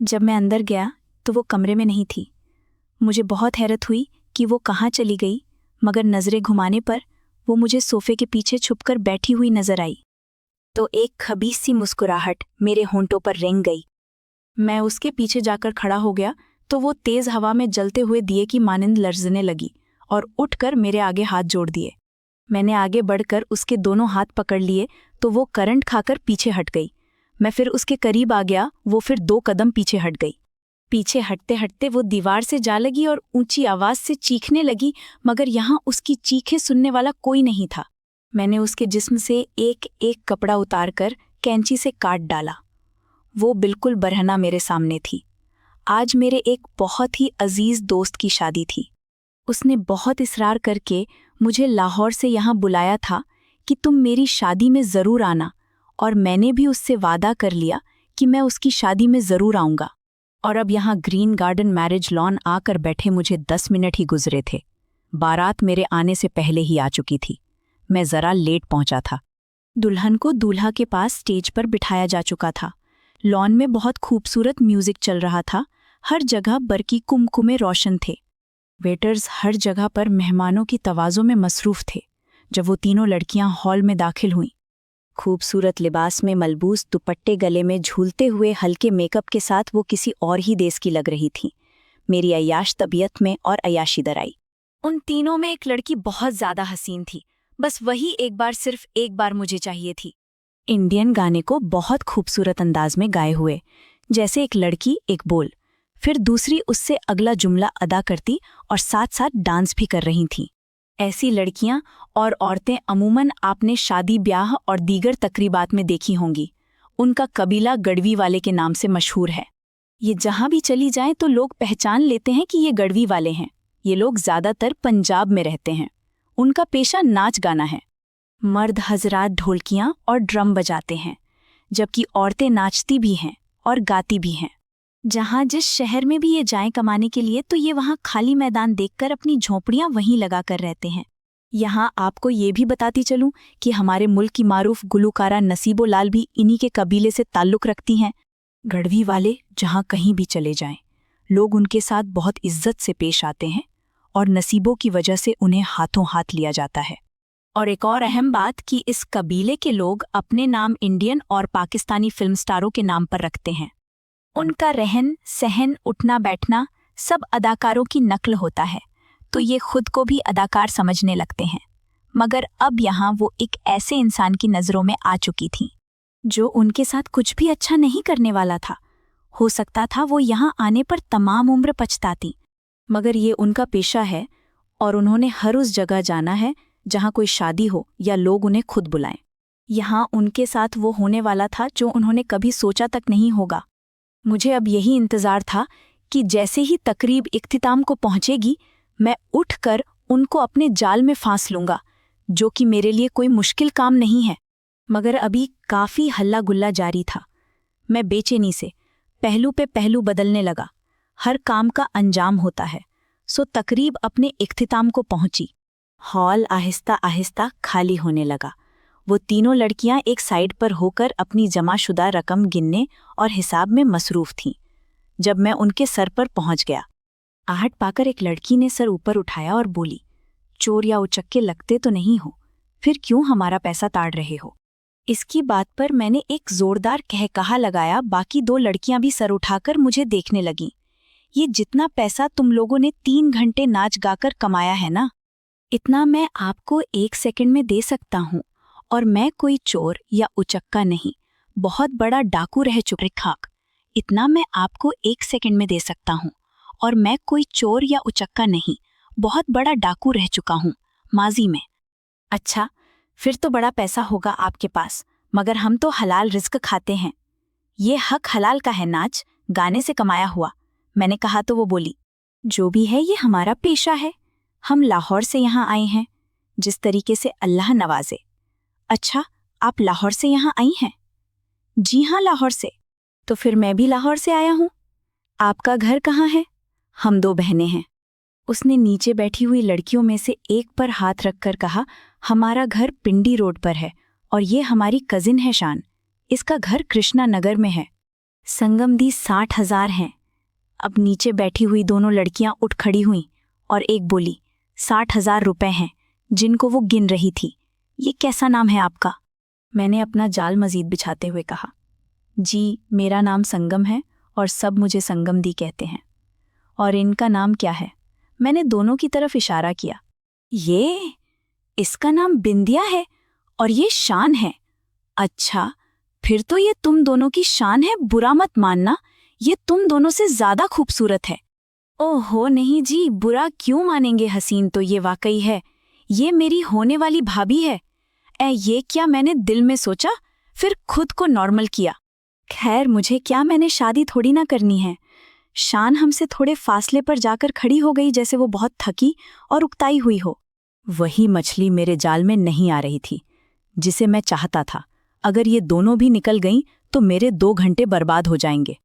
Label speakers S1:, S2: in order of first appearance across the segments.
S1: जब मैं अंदर गया तो वो कमरे में नहीं थी। मुझे बहुत हैरत हुई कि वो कहाँ चली गई, मगर नज़रें घुमाने पर वो मुझे सोफे के पीछे छुपकर बैठी हुई नजर आई। तो एक खबीस सी मुस्कुराहट मेरे होंठों पर रेंग गई। मैं उसके पीछे जाकर खड़ा हो गया तो वो तेज हवा में जलते हुए दिए की मानिंद लर्जने लगी और उठकर मेरे आगे हाथ जोड़ दिए। मैंने आगे बढ़कर उसके दोनों हाथ पकड़ लिए तो वो करंट खाकर पीछे हट गई। मैं फिर उसके करीब आ गया, वो फिर 2 कदम पीछे हट गई। पीछे हटते हटते वो दीवार से जा लगी और ऊंची आवाज से चीखने लगी, मगर यहाँ उसकी चीखें सुनने वाला कोई नहीं था। मैंने उसके जिस्म से एक एक कपड़ा उतारकर कैंची से काट डाला। वो बिल्कुल बरहना मेरे सामने थी। आज मेरे एक बहुत ही अजीज दोस्त की शादी थी। उसने बहुत इसरार करके मुझे लाहौर से यहाँ बुलाया था कि तुम मेरी शादी में ज़रूर आना, और मैंने भी उससे वादा कर लिया कि मैं उसकी शादी में ज़रूर आऊँगा। और अब यहाँ ग्रीन गार्डन मैरिज लॉन आकर बैठे मुझे 10 मिनट ही गुजरे थे। बारात मेरे आने से पहले ही आ चुकी थी। मैं ज़रा लेट पहुंचा था। दुल्हन को दूल्हा के पास स्टेज पर बिठाया जा चुका था। लॉन में बहुत खूबसूरत म्यूजिक चल रहा था। हर जगह बरकी कुमकुमे रोशन थे। वेटर्स हर जगह पर मेहमानों की तवाज़ों में मसरूफ़ थे। जब वो तीनों लड़कियां हॉल में दाखिल हुईं, खूबसूरत लिबास में मलबूस दुपट्टे गले में झूलते हुए हल्के मेकअप के साथ वो किसी और ही देश की लग रही थीं। मेरी अय्याश तबीयत में और अय्याशी दर आई। उन तीनों में एक लड़की बहुत ज़्यादा हसीन थी। बस वही एक बार, सिर्फ एक बार मुझे चाहिए थी। इंडियन गाने को बहुत खूबसूरत अंदाज में गाए हुए, जैसे एक लड़की एक बोल, फिर दूसरी उससे अगला जुमला अदा करती और साथ साथ डांस भी कर रही थीं। ऐसी लड़कियां और औरतें अमूमन आपने शादी ब्याह और दीगर तकरीबात में देखी होंगी। उनका कबीला गढ़वी वाले के नाम से मशहूर है। ये जहां भी चली जाएं तो लोग पहचान लेते हैं कि ये गढ़वी वाले हैं। ये लोग ज़्यादातर पंजाब में रहते हैं। उनका पेशा नाच गाना है। मर्द हजरात ढोलकियां और ड्रम बजाते हैं, जबकि औरतें नाचती भी हैं और गाती भी हैं। जहाँ जिस शहर में भी ये जाएं कमाने के लिए, तो ये वहाँ खाली मैदान देखकर अपनी झोंपड़ियाँ वहीं लगा कर रहते हैं। यहाँ आपको ये भी बताती चलूं कि हमारे मुल्क की मारूफ गुलकारा नसीबो लाल भी इन्हीं के कबीले से ताल्लुक़ रखती हैं। गढ़वी वाले जहाँ कहीं भी चले जाएं, लोग उनके साथ बहुत इज्जत से पेश आते हैं और नसीबों की वजह से उन्हें हाथों हाथ लिया जाता है। और एक और अहम बात कि इस कबीले के लोग अपने नाम इंडियन और पाकिस्तानी फिल्म स्टारों के नाम पर रखते हैं। उनका रहन सहन, उठना बैठना सब अदाकारों की नकल होता है, तो ये खुद को भी अदाकार समझने लगते हैं। मगर अब यहाँ वो एक ऐसे इंसान की नज़रों में आ चुकी थी जो उनके साथ कुछ भी अच्छा नहीं करने वाला था। हो सकता था वो यहाँ आने पर तमाम उम्र पछताती, मगर ये उनका पेशा है और उन्होंने हर उस जगह जाना है जहाँ कोई शादी हो या लोग उन्हें खुद बुलाएं। यहाँ उनके साथ वो होने वाला था जो उन्होंने कभी सोचा तक नहीं होगा। मुझे अब यही इंतज़ार था कि जैसे ही तकरीब इख्तिताम को पहुंचेगी, मैं उठकर उनको अपने जाल में फांस लूंगा, जो कि मेरे लिए कोई मुश्किल काम नहीं है। मगर अभी काफ़ी हल्ला गुल्ला जारी था। मैं बेचैनी से पहलू पे पहलू बदलने लगा। हर काम का अंजाम होता है, सो तकरीब अपने इख्तिताम को पहुंची। हॉल आहिस्ता आहिस्ता खाली होने लगा। वो तीनों लड़कियां एक साइड पर होकर अपनी जमाशुदा रकम गिनने और हिसाब में मसरूफ़ थीं। जब मैं उनके सर पर पहुंच गया, आहट पाकर एक लड़की ने सर ऊपर उठाया और बोली, चोर या उचक्के लगते तो नहीं हो, फिर क्यों हमारा पैसा ताड़ रहे हो? इसकी बात पर मैंने एक जोरदार कहकहा लगाया। बाकी 2 लड़कियां भी सर उठाकर मुझे देखने लगीं। ये जितना पैसा तुम लोगों ने 3 घंटे नाच गाकर कमाया है ना, इतना मैं आपको 1 सेकंड में दे सकता हूँ। और मैं कोई चोर या उचक्का नहीं, बहुत बड़ा डाकू रह चुका। इतना मैं आपको 1 सेकंड में दे सकता हूँ। और मैं कोई चोर या उचक्का नहीं, बहुत बड़ा डाकू रह चुका हूँ माजी में। अच्छा, फिर तो बड़ा पैसा होगा आपके पास, मगर हम तो हलाल रिज़्क खाते हैं। ये हक हलाल का है, नाच गाने से कमाया हुआ। मैंने कहा तो वो बोली, जो भी है ये हमारा पेशा है। हम लाहौर से यहाँ आए हैं, जिस तरीके से अल्लाह नवाजे। अच्छा, आप लाहौर से यहाँ आई हैं? जी हाँ, लाहौर से। तो फिर मैं भी लाहौर से आया हूँ। आपका घर कहाँ है? हम 2 बहनें हैं। उसने नीचे बैठी हुई लड़कियों में से एक पर हाथ रखकर कहा, हमारा घर पिंडी रोड पर है और ये हमारी कजिन है शान। इसका घर कृष्णा नगर में है। संगम दी 60,000 हैं। अब नीचे बैठी हुई दोनों लड़कियां उठ खड़ी हुईं और एक बोली, 60,000 रुपए हैं, जिनको वो गिन रही थी। ये कैसा नाम है आपका? मैंने अपना जाल मजीद बिछाते हुए कहा, जी मेरा नाम संगम है और सब मुझे संगम दी कहते हैं। और इनका नाम क्या है? मैंने दोनों की तरफ इशारा किया। ये, इसका नाम बिंदिया है और ये शान है। अच्छा, फिर तो ये तुम दोनों की शान है, बुरा मत मानना, ये तुम दोनों से ज्यादा खूबसूरत है। ओहो नहीं जी, बुरा क्यों मानेंगे, हसीन तो ये वाकई है, ये मेरी होने वाली भाभी है। ये क्या मैंने दिल में सोचा, फिर खुद को नॉर्मल किया। खैर मुझे क्या, मैंने शादी थोड़ी ना करनी है। शान हमसे थोड़े फासले पर जाकर खड़ी हो गई, जैसे वो बहुत थकी और उकताई हुई हो। वही मछली मेरे जाल में नहीं आ रही थी जिसे मैं चाहता था। अगर ये दोनों भी निकल गईं तो मेरे 2 घंटे बर्बाद हो जाएंगे।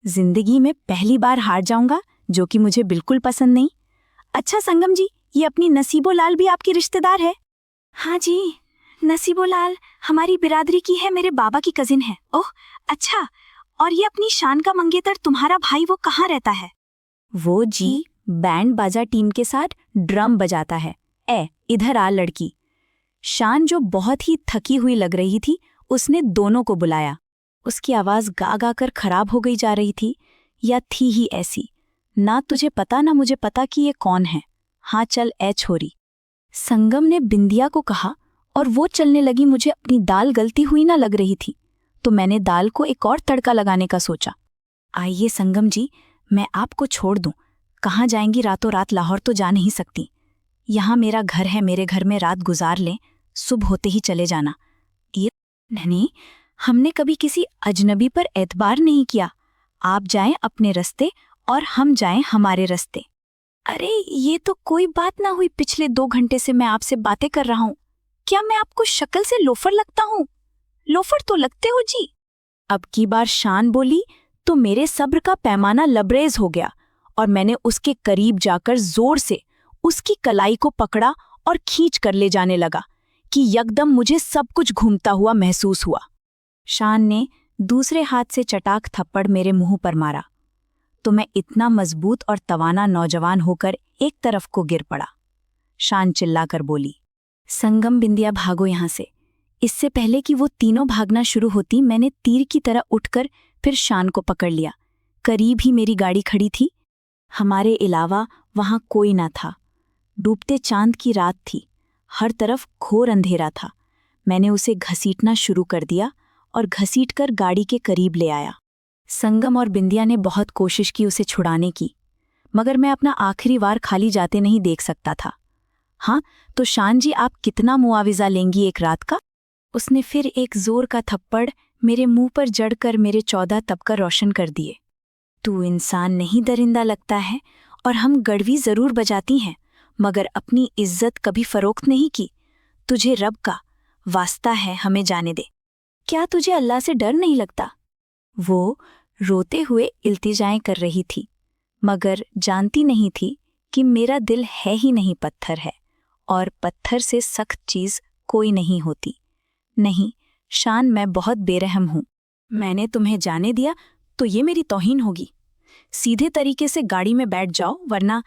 S1: जिंदगी में पहली बार हार जाऊंगा, जो कि मुझे बिल्कुल पसंद नहीं। अच्छा संगम जी, ये अपनी नसीबो लाल भी आपकी रिश्तेदार है? हाँ जी, नसीबो लाल हमारी बिरादरी की है, मेरे बाबा की कजिन है। ओह अच्छा, और ये अपनी शान का मंगेतर तुम्हारा भाई, वो कहाँ रहता है? वो जी बैंड बाजा टीम के साथ ड्रम बजाता है। इधर आ लड़की। शान जो बहुत ही थकी हुई लग रही थी, उसने दोनों को बुलाया। उसकी आवाज गा गा कर खराब हो गई जा रही थी, या थी ही ऐसी। ना तुझे पता ना मुझे पता कि ये कौन है। हाँ चल ए छोरी। संगम ने बिंदिया को कहा और वो चलने लगी। मुझे अपनी दाल गलती हुई ना लग रही थी, तो मैंने दाल को एक और तड़का लगाने का सोचा। आइए संगम जी, मैं आपको छोड़ दूं। कहाँ जाएंगी रातों रात, लाहौर तो जा नहीं सकती। यहाँ मेरा घर है, मेरे घर में रात गुजार लें, सुबह होते ही चले जाना। ये नहीं, हमने कभी किसी अजनबी पर एतबार नहीं किया। आप जाएं अपने रास्ते और हम जाएं हमारे रास्ते। अरे ये तो कोई बात ना हुई, पिछले 2 घंटे से मैं आपसे बातें कर रहा हूँ। क्या मैं आपको शक्ल से लोफर लगता हूँ? लोफर तो लगते हो जी। अब की बार शान बोली तो मेरे सब्र का पैमाना लबरेज हो गया और मैंने उसके करीब जाकर जोर से उसकी कलाई को पकड़ा और खींच कर ले जाने लगा कि यकदम मुझे सब कुछ घूमता हुआ महसूस हुआ। शान ने दूसरे हाथ से चटाक थप्पड़ मेरे मुंह पर मारा तो मैं इतना मजबूत और तवाना नौजवान होकर एक तरफ को गिर पड़ा। शान चिल्लाकर बोली, संगम बिंदिया भागो यहां से। इससे पहले कि वो तीनों भागना शुरू होती, मैंने तीर की तरह उठकर फिर शान को पकड़ लिया। करीब ही मेरी गाड़ी खड़ी थी। हमारे अलावा वहां कोई ना था। डूबते चांद की रात थी, हर तरफ घोर अंधेरा था। मैंने उसे घसीटना शुरू कर दिया और घसीटकर गाड़ी के करीब ले आया। संगम और बिंदिया ने बहुत कोशिश की उसे छुड़ाने की, मगर मैं अपना आखिरी वार खाली जाते नहीं देख सकता था। हाँ तो शान जी, आप कितना मुआविजा लेंगी एक रात का? उसने फिर एक जोर का थप्पड़ मेरे मुंह पर जड़कर मेरे 14 तबकर रोशन कर दिए। तू इंसान नहीं दरिंदा लगता है, और हम गड़वी जरूर बजाती हैं, मगर अपनी इज्जत कभी फरोख्त नहीं की। तुझे रब का वास्ता है, हमें जाने दे। क्या तुझे अल्लाह से डर नहीं लगता? वो रोते हुए इल्तिजाएं कर रही थी, मगर जानती नहीं थी कि मेरा दिल है ही नहीं, पत्थर है, और पत्थर से सख्त चीज कोई नहीं होती। नहीं शान, मैं बहुत बेरहम हूं। मैंने तुम्हें जाने दिया तो ये मेरी तौहीन होगी। सीधे तरीके से गाड़ी में बैठ जाओ, वरना।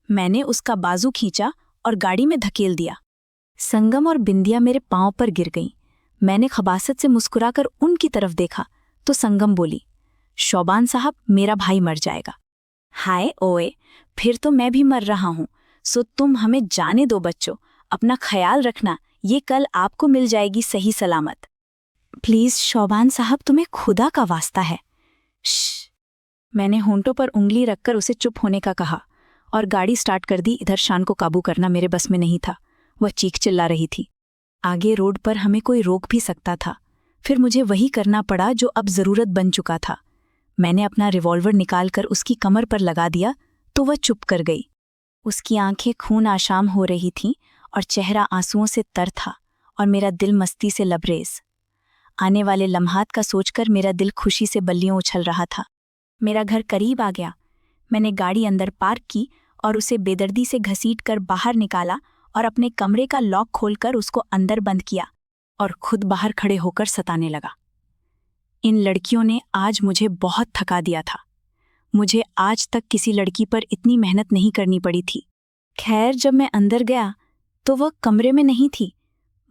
S1: मैंने उसका बाजू खींचा और गाड़ी में धकेल दिया। संगम और बिंदिया मेरे पांव पर गिर गईं। मैंने खबासत से मुस्कुराकर उनकी तरफ देखा तो संगम बोली, शौबान साहब, मेरा भाई मर जाएगा। हाय ओए, फिर तो मैं भी मर रहा हूं, सो तुम हमें जाने दो बच्चों। अपना ख्याल रखना, ये कल आपको मिल जाएगी सही सलामत। प्लीज शौबान साहब, तुम्हें खुदा का वास्ता है। श्श। मैंने होंठों पर उंगली रखकर उसे चुप होने का कहा और गाड़ी स्टार्ट कर दी। इधर शान को काबू करना मेरे बस में नहीं था। वह चीख चिल्ला रही थी। आगे रोड पर हमें कोई रोक भी सकता था। फिर मुझे वही करना पड़ा जो अब जरूरत बन चुका था। मैंने अपना रिवॉल्वर निकालकर उसकी कमर पर लगा दिया तो वह चुप कर गई। उसकी आंखें खून आशाम हो रही थीं और चेहरा आंसुओं से तर था, और मेरा दिल मस्ती से लबरेज। आने वाले लम्हात का सोचकर मेरा दिल खुशी से बल्लियों उछल रहा था। मेरा घर करीब आ गया। मैंने गाड़ी अंदर पार्क की और उसे बेदर्दी से घसीटकर बाहर निकाला और अपने कमरे का लॉक खोलकर उसको अंदर बंद किया और खुद बाहर खड़े होकर सताने लगा। इन लड़कियों ने आज मुझे बहुत थका दिया था। मुझे आज तक किसी लड़की पर इतनी मेहनत नहीं करनी पड़ी थी। खैर, जब मैं अंदर गया तो वह कमरे में नहीं थी।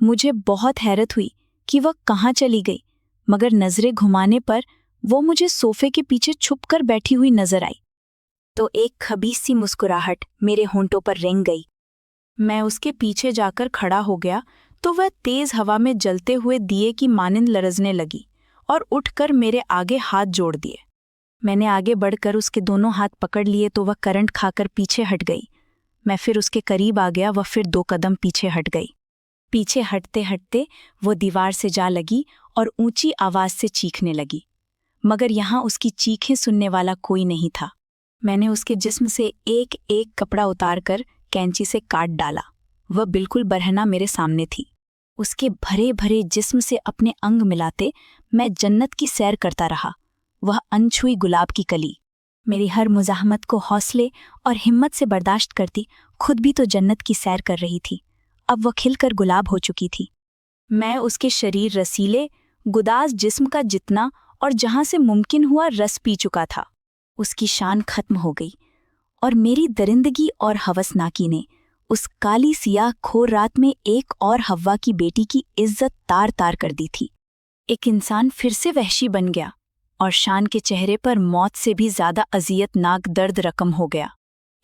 S1: मुझे बहुत हैरत हुई कि वह कहाँ चली गई, मगर नजरें घुमाने पर वो मुझे सोफे के पीछे छुपकर बैठी हुई नजर आई। तो एक खबीस सी मुस्कुराहट मेरे होंठों पर रेंग गई। मैं उसके पीछे जाकर खड़ा हो गया तो वह तेज हवा में जलते हुए दिए की मानिंद लरजने लगी और उठकर मेरे आगे हाथ जोड़ दिए। मैंने आगे बढ़कर उसके दोनों हाथ पकड़ लिए तो वह करंट खाकर पीछे हट गई। मैं फिर उसके करीब आ गया, वह फिर 2 कदम पीछे हट गई। पीछे हटते हटते वो दीवार से जा लगी और ऊंची आवाज से चीखने लगी, मगर यहाँ उसकी चीखें सुनने वाला कोई नहीं था। मैंने उसके जिस्म से एक एक कपड़ा उतारकर कैंची से काट डाला। वह बिल्कुल बरहना मेरे सामने थी। उसके भरे भरे जिस्म से अपने अंग मिलाते मैं जन्नत की सैर करता रहा। वह अनछुई गुलाब की कली मेरी हर मुज़ाहमत को हौसले और हिम्मत से बर्दाश्त करती खुद भी तो जन्नत की सैर कर रही थी। अब वह खिलकर गुलाब हो चुकी थी। मैं उसके शरीर रसीले गुदाज जिस्म का जितना और जहां से मुमकिन हुआ रस पी चुका था। उसकी शान खत्म हो गई और मेरी दरिंदगी और हवसनाकी ने उस काली सियाह खोर रात में एक और हव्वा की बेटी की इज्जत तार तार कर दी थी। एक इंसान फिर से वहशी बन गया और शान के चेहरे पर मौत से भी ज्यादा अजियतनाक दर्द रकम हो गया।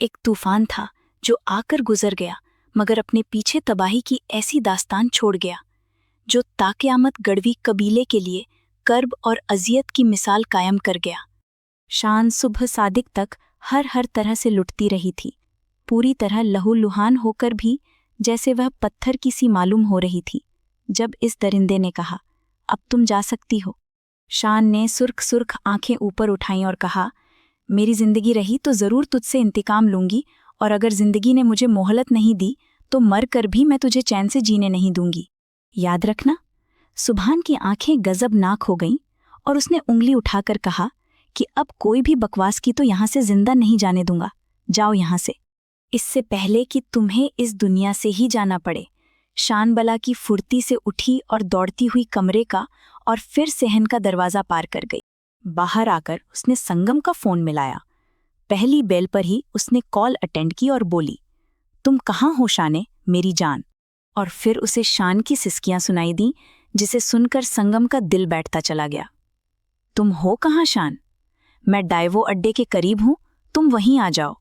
S1: एक तूफान था जो आकर गुजर गया, मगर अपने पीछे तबाही की ऐसी दास्तान छोड़ गया जो ताक़यामत गढ़वी कबीले के लिए कर्ब और अजियत की मिसाल कायम कर गया। शान सुबह सादिक तक हर तरह से लुटती रही थी, पूरी तरह लहूलुहान होकर भी जैसे वह पत्थर की सी मालूम हो रही थी। जब इस दरिंदे ने कहा, अब तुम जा सकती हो, शान ने सुर्ख सुर्ख आंखें ऊपर उठाईं और कहा, मेरी जिंदगी रही तो जरूर तुझसे इंतकाम लूंगी, और अगर जिंदगी ने मुझे मोहलत नहीं दी तो मर कर भी मैं तुझे चैन से जीने नहीं दूंगी। याद रखना। सुभान की आंखें गजबनाक हो गईं और उसने उंगली उठाकर कहा कि अब कोई भी बकवास की तो यहां से जिंदा नहीं जाने दूंगा, जाओ यहां से, इससे पहले कि तुम्हें इस दुनिया से ही जाना पड़े। शान बला की फुर्ती से उठी और दौड़ती हुई कमरे का और फिर सहन का दरवाजा पार कर गई। बाहर आकर उसने संगम का फोन मिलाया। पहली बेल पर ही उसने कॉल अटेंड की और बोली, तुम कहाँ हो शाने, मेरी जान। और फिर उसे शान की सिसकियां सुनाई दी, जिसे सुनकर संगम का दिल बैठता चला गया। तुम हो कहाँ शान? मैं डाइवो अड्डे के करीब हूं, तुम वहीं आ जाओ।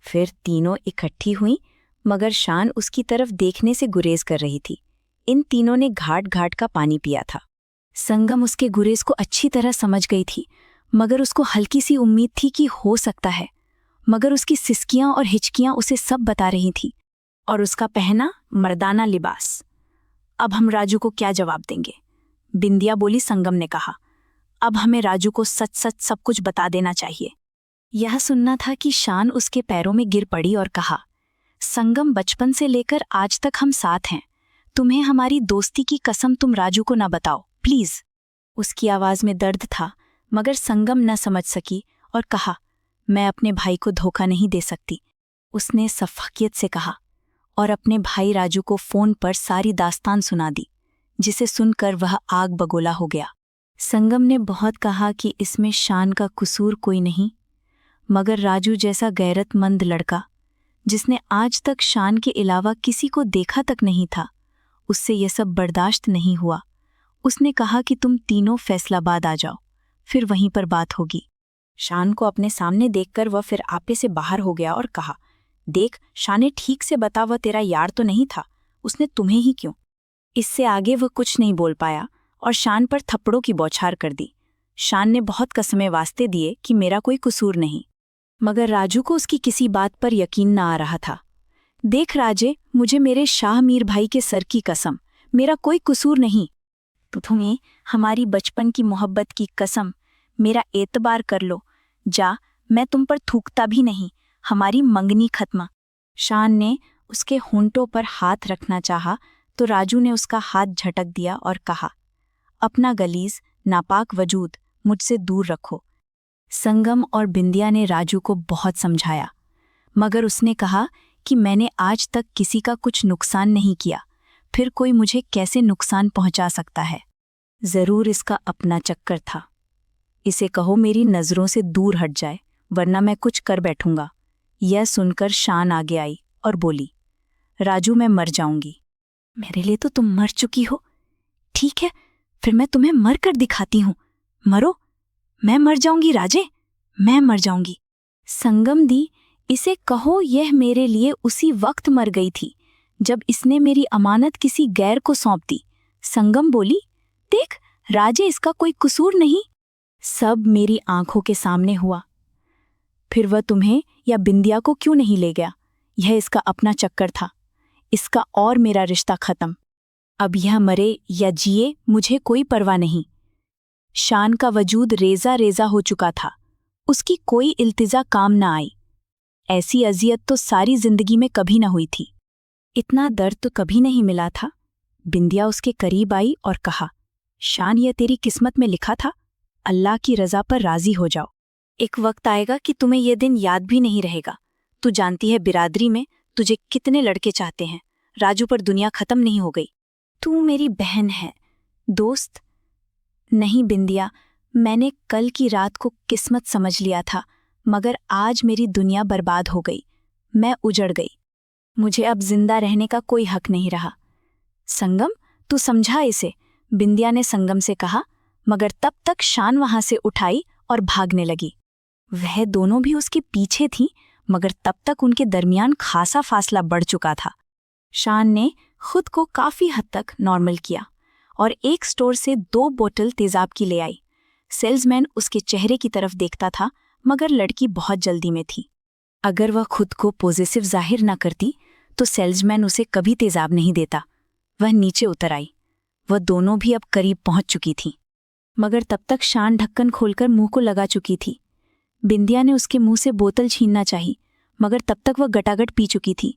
S1: फिर तीनों इकट्ठी हुईं, मगर शान उसकी तरफ देखने से गुरेज कर रही थी। इन तीनों ने घाट घाट का पानी पिया था। संगम उसके गुरेज को अच्छी तरह समझ गई थी, मगर उसको हल्की सी उम्मीद थी कि हो सकता है, मगर उसकी सिसकियां और हिचकियां उसे सब बता रही थी, और उसका पहना मर्दाना लिबास। अब हम राजू को क्या जवाब देंगे? बिंदिया बोली। संगम ने कहा, अब हमें राजू को सच सच सब कुछ बता देना चाहिए। यह सुनना था कि शान उसके पैरों में गिर पड़ी और कहा, संगम, बचपन से लेकर आज तक हम साथ हैं, तुम्हें हमारी दोस्ती की कसम तुम राजू को ना बताओ प्लीज। उसकी आवाज में दर्द था, मगर संगम न समझ सकी और कहा, मैं अपने भाई को धोखा नहीं दे सकती। उसने सफाकियत से कहा और अपने भाई राजू को फोन पर सारी दास्तान सुना दी, जिसे सुनकर वह आग बगोला हो गया। संगम ने बहुत कहा कि इसमें शान का कसूर कोई नहीं, मगर राजू जैसा गैरतमंद लड़का, जिसने आज तक शान के अलावा किसी को देखा तक नहीं था, उससे यह सब बर्दाश्त नहीं हुआ। उसने कहा कि तुम तीनों फैसलाबाद आ जाओ, फिर वहीं पर बात होगी। शान को अपने सामने देखकर वह फिर आपे से बाहर हो गया और कहा, देख शाने, ठीक से बता, वह तेरा यार तो नहीं था, उसने तुम्हें ही क्यों? इससे आगे वह कुछ नहीं बोल पाया और शान पर थप्पड़ों की बौछार कर दी। शान ने बहुत कसमें वास्ते दिए कि मेरा कोई कसूर नहीं, मगर राजू को उसकी किसी बात पर यकीन न आ रहा था। देख राजे, मुझे मेरे शाह मीर भाई के सर की कसम, मेरा कोई कसूर नहीं। तो तुम्हें हमारी बचपन की मोहब्बत की कसम, मेरा एतबार कर लो, जा, मैं तुम पर थूकता भी नहीं, हमारी मंगनी खत्म। शान ने उसके होंठों पर हाथ रखना चाहा तो राजू ने उसका हाथ झटक दिया और कहा, अपना गलीज नापाक वजूद मुझसे दूर रखो। संगम और बिंदिया ने राजू को बहुत समझाया, मगर उसने कहा कि मैंने आज तक किसी का कुछ नुकसान नहीं किया, फिर कोई मुझे कैसे नुकसान पहुंचा सकता है। जरूर इसका अपना चक्कर था। इसे कहो मेरी नजरों से दूर हट जाए, वरना मैं कुछ कर बैठूंगा। यह सुनकर शान आगे आई और बोली, राजू मैं मर जाऊंगी। मेरे लिए तो तुम मर चुकी हो। ठीक है, फिर मैं तुम्हें मर कर दिखाती हूँ। मरो। मैं मर जाऊंगी राजे, मैं मर जाऊंगी। संगम दी, इसे कहो यह मेरे लिए उसी वक्त मर गई थी जब इसने मेरी अमानत किसी गैर को सौंप दी। संगम बोली, देख राजे, इसका कोई कसूर नहीं। सब मेरी आंखों के सामने हुआ। फिर वह तुम्हें या बिंदिया को क्यों नहीं ले गया? यह इसका अपना चक्कर था। इसका और मेरा रिश्ता खत्म। अब यह मरे या जिए मुझे कोई परवाह नहीं। शान का वजूद रेजा रेजा हो चुका था। उसकी कोई इल्तिजा काम न आई। ऐसी अजियत तो सारी जिंदगी में कभी न हुई थी। इतना दर्द तो कभी नहीं मिला था। बिंदिया उसके करीब आई और कहा, शान, यह तेरी किस्मत में लिखा था। अल्लाह की रजा पर राजी हो जाओ। एक वक्त आएगा कि तुम्हें यह दिन याद भी नहीं रहेगा। तू जानती है बिरादरी में तुझे कितने लड़के चाहते हैं। राजू पर दुनिया खत्म नहीं हो गई। तू मेरी बहन है, दोस्त नहीं। बिंदिया, मैंने कल की रात को किस्मत समझ लिया था, मगर आज मेरी दुनिया बर्बाद हो गई। मैं उजड़ गई। मुझे अब जिंदा रहने का कोई हक नहीं रहा। संगम, तू समझा इसे, बिंदिया ने संगम से कहा, मगर तब तक शान वहां से उठाई और भागने लगी। वह दोनों भी उसके पीछे थीं, मगर तब तक उनके दरमियान खासा फासला बढ़ चुका था। शान ने खुद को काफी हद तक नॉर्मल किया और एक स्टोर से 2 बोतल तेजाब की ले आई। सेल्समैन उसके चेहरे की तरफ देखता था, मगर लड़की बहुत जल्दी में थी। अगर वह खुद को पॉजिटिव जाहिर न करती तो सेल्समैन उसे कभी तेजाब नहीं देता। वह नीचे उतर आई। वह दोनों भी अब करीब पहुंच चुकी थीं, मगर तब तक शान ढक्कन खोलकर मुंह को लगा चुकी थी। बिंदिया ने उसके मुंह से बोतल छीनना चाही, मगर तब तक वह गटागट पी चुकी थी।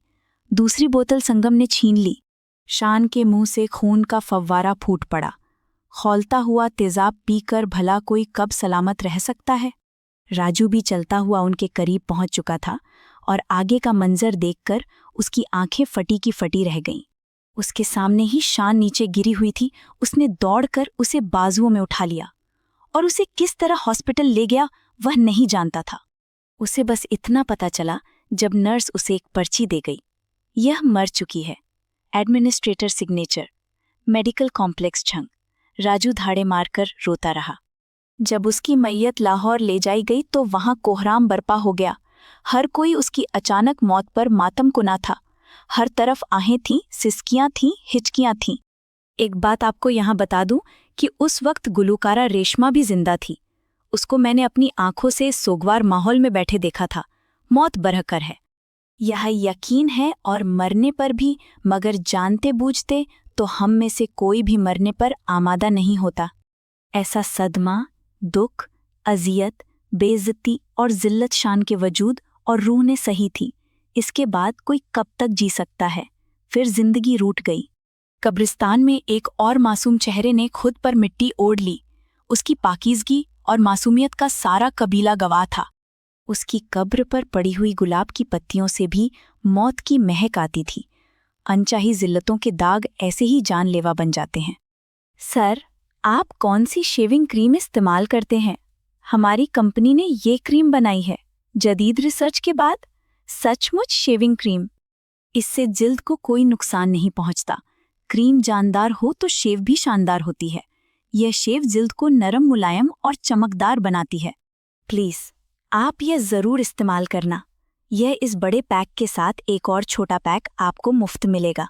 S1: दूसरी बोतल संगम ने छीन ली। शान के मुंह से खून का फव्वारा फूट पड़ा। खौलता हुआ तेजाब पीकर भला कोई कब सलामत रह सकता है? राजू भी चलता हुआ उनके करीब पहुंच चुका था और आगे का मंजर देखकर उसकी आंखें फटी की फटी रह गईं। उसके सामने ही शान नीचे गिरी हुई थी। उसने दौड़कर उसे बाजुओं में उठा लिया और उसे किस तरह हॉस्पिटल ले गया वह नहीं जानता था। उसे बस इतना पता चला जब नर्स उसे एक पर्ची दे गई। यह मर चुकी है। एडमिनिस्ट्रेटर सिग्नेचर, मेडिकल कॉम्प्लेक्स छंग। राजू धाड़े मारकर रोता रहा। जब उसकी मैयत लाहौर ले जाई गई तो वहां कोहराम बरपा हो गया। हर कोई उसकी अचानक मौत पर मातम कुना था। हर तरफ आहें थीं, सिसकियां थीं, हिचकियां थीं। एक बात आपको यहाँ बता दूं कि उस वक्त गुलूकारा रेशमा भी जिंदा थी। उसको मैंने अपनी आंखों से सोगवार माहौल में बैठे देखा था। मौत बरहकर है, यह यकीन है, और मरने पर भी, मगर जानते बूझते तो हम में से कोई भी मरने पर आमादा नहीं होता। ऐसा सदमा, दुख, अजियत, बेइज्जती और जिल्लत शान के वजूद और रूह ने सही थी। इसके बाद कोई कब तक जी सकता है? फिर जिंदगी रूठ गई। कब्रिस्तान में एक और मासूम चेहरे ने खुद पर मिट्टी ओढ़ ली। उसकी पाकीज़गी और मासूमियत का सारा कबीला गवाह था। उसकी कब्र पर पड़ी हुई गुलाब की पत्तियों से भी मौत की महक आती थी। अनचाही जिल्लतों के दाग ऐसे ही जानलेवा बन जाते हैं। सर, आप कौन सी शेविंग क्रीम इस्तेमाल करते हैं? हमारी कंपनी ने ये क्रीम बनाई है, जदीद रिसर्च के बाद। सचमुच शेविंग क्रीम। इससे जिल्द को कोई नुकसान नहीं पहुंचता। क्रीम जानदार हो तो शेव भी शानदार होती है। यह शेव जिल्द को नरम, मुलायम और चमकदार बनाती है। प्लीज आप यह जरूर इस्तेमाल करना। यह इस बड़े पैक के साथ एक और छोटा पैक आपको मुफ्त मिलेगा।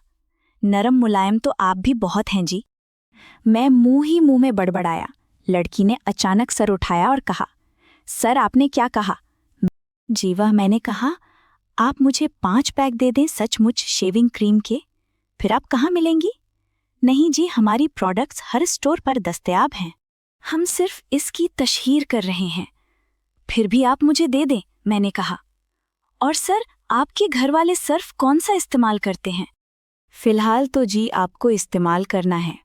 S1: नरम मुलायम तो आप भी बहुत हैं जी। मैं मुंह ही मुंह में बड़बड़ाया। लड़की ने अचानक सर उठाया और कहा, सर आपने क्या कहा? जी वह मैंने कहा, आप मुझे 5 पैक दे दें सचमुच शेविंग क्रीम के। फिर आप कहाँ मिलेंगी? नहीं जी, हमारी प्रोडक्ट्स हर स्टोर पर दस्तयाब हैं। हम सिर्फ इसकी तशहीर कर रहे हैं। फिर भी आप मुझे दे दें, मैंने कहा। और सर, आपके घर वाले सर्फ कौन सा इस्तेमाल करते हैं? फिलहाल तो जी आपको इस्तेमाल करना है।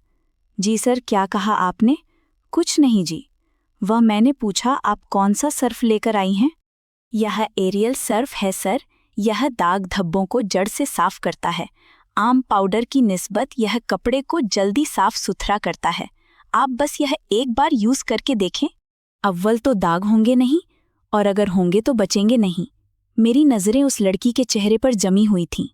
S1: जी सर, क्या कहा आपने? कुछ नहीं जी। वह मैंने पूछा आप कौन सा सर्फ लेकर आई हैं? यह एरियल सर्फ है सर। यह दाग धब्बों को जड़ से साफ करता है। आम पाउडर की निस्बत यह कपड़े को जल्दी साफ सुथरा करता है। आप बस यह एक बार यूज करके देखें। अव्वल तो दाग होंगे नहीं, और अगर होंगे तो बचेंगे नहीं। मेरी नजरें उस लड़की के चेहरे पर जमी हुई थीं।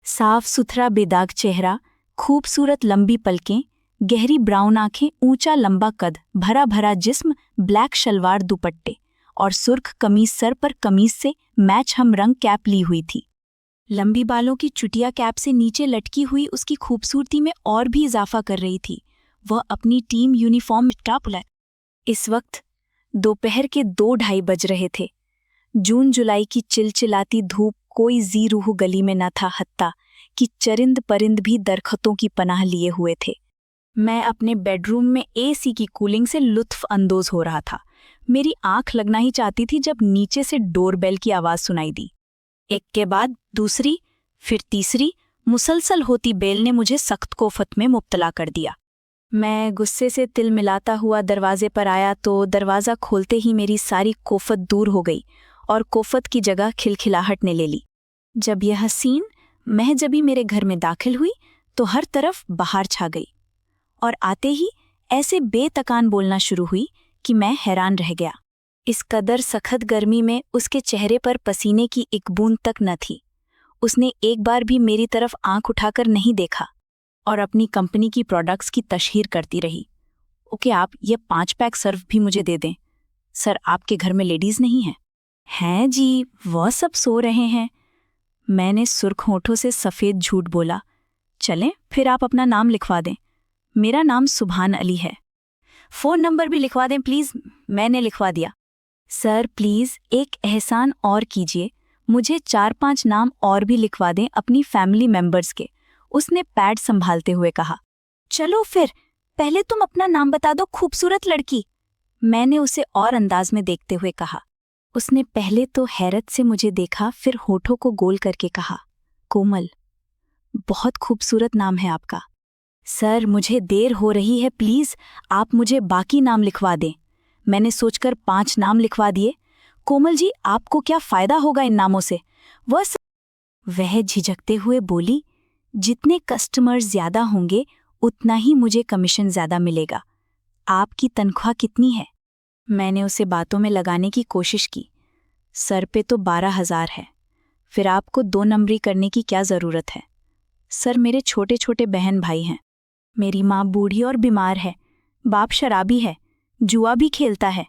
S1: साफ सुथरा बेदाग चेहरा, खूबसूरत लंबी पलकें, गहरी ब्राउन आंखें, ऊंचा लंबा कद, भरा भरा जिस्म, ब्लैक शलवार दुपट्टे और सुर्ख कमीज, सर पर कमीज से मैच हम रंग कैप ली हुई थी। लंबी बालों की चुटिया कैप से नीचे लटकी हुई उसकी खूबसूरती में और भी इजाफा कर रही थी। वह अपनी टीम यूनिफॉर्म में टॉप है। इस वक्त दोपहर के 2:30 बज रहे थे। जून जुलाई की चिलचिलाती धूप, कोई जी रूह गली में न था, हत्ता कि चरिंद परिंद भी दरख्तों की पनाह लिए हुए थे। मैं अपने बेडरूम में एसी की कूलिंग से लुत्फ अंदोज हो रहा था। मेरी आंख लगना ही चाहती थी जब नीचे से डोरबेल की आवाज सुनाई दी। एक के बाद दूसरी, फिर तीसरी मुसलसल होती बेल ने मुझे सख्त कोफत में मुब्तला कर दिया। मैं गुस्से से तिल मिलाता हुआ दरवाजे पर आया तो दरवाज़ा खोलते ही मेरी सारी कोफत दूर हो गई और कोफत की जगह खिलखिलाहट ने ले ली। जब यह हसीन महजबी मेरे घर में दाखिल हुई तो हर तरफ बाहर छा गई और आते ही ऐसे बेतकान बोलना शुरू हुई कि मैं हैरान रह गया। इस कदर सख्त गर्मी में उसके चेहरे पर पसीने की एक बूंद तक न थी। उसने एक बार भी मेरी तरफ आंख उठाकर नहीं देखा और अपनी कंपनी की प्रोडक्ट्स की तशहीर करती रही। ओके, आप ये 5 पैक सर्फ भी मुझे दे दें। सर, आपके घर में लेडीज़ नहीं हैं? हैं जी, वह सब सो रहे हैं। मैंने सुर्ख होठों से सफ़ेद झूठ बोला। चलें, फिर आप अपना नाम लिखवा दें। मेरा नाम सुभान अली है। फ़ोन नंबर भी लिखवा दें प्लीज़। मैंने लिखवा दिया। सर प्लीज़ एक एहसान और कीजिए, मुझे 4-5 नाम और भी लिखवा दें अपनी फैमिली मेंबर्स के, उसने पैड संभालते हुए कहा। चलो फिर, पहले तुम अपना नाम बता दो खूबसूरत लड़की, मैंने उसे और अंदाज में देखते हुए कहा। उसने पहले तो हैरत से मुझे देखा, फिर होठों को गोल करके कहा, कोमल। बहुत खूबसूरत नाम है आपका। सर मुझे देर हो रही है, प्लीज़ आप मुझे बाकी नाम लिखवा दें। मैंने सोचकर 5 नाम लिखवा दिए। कोमल जी, आपको क्या फ़ायदा होगा इन नामों से? वह झिझकते हुए बोली, जितने कस्टमर्स ज़्यादा होंगे उतना ही मुझे कमीशन ज़्यादा मिलेगा। आपकी तनख्वाह कितनी है? मैंने उसे बातों में लगाने की कोशिश की। सर पे तो 12,000 है, फिर आपको 2 नंबरी करने की क्या ज़रूरत है? सर मेरे छोटे छोटे बहन भाई हैं। मेरी माँ बूढ़ी और बीमार है, बाप शराबी है, जुआ भी खेलता है।